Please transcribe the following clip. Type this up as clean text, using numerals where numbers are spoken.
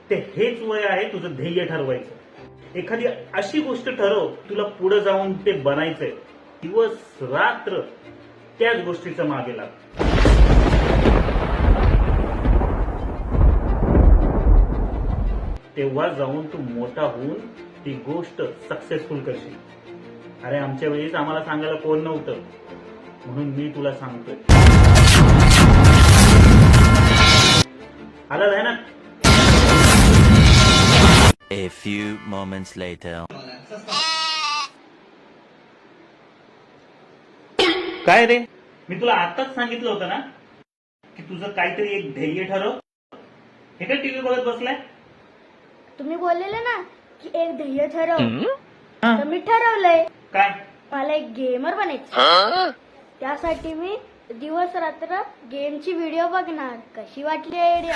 ते हेच वय आहे तुझं ध्येय ठरवायचं. एखादी अशी गोष्ट ठरव तुला पुढे जाऊन ते बनायचंय. दिवस रात्र त्याच गोष्टीचं मागे लाग. तेव्हा जाऊन तू मोठा होऊन ती गोष्ट सक्सेसफुल करशील. अरे आमच्या वेळीच आम्हाला सांगायला कोण नव्हतं, म्हणून मी तुला सांगतोय. आलं आहे ना? A few moments later. काय रे, मी तुला आताच सांगितलं होतं ना की तुझं काहीतरी एक ध्येय ठरव. हे काय टीव्ही बघत बसलाय? तुम्ही बोललेले ना की एक ध्येय ठरव, तर मी ठरवलंय. काय? मला एक गेमर बनायचं. त्यासाठी मी दिवस रात्र गेमची व्हिडिओ बघणार. कशी वाटली आयडिया?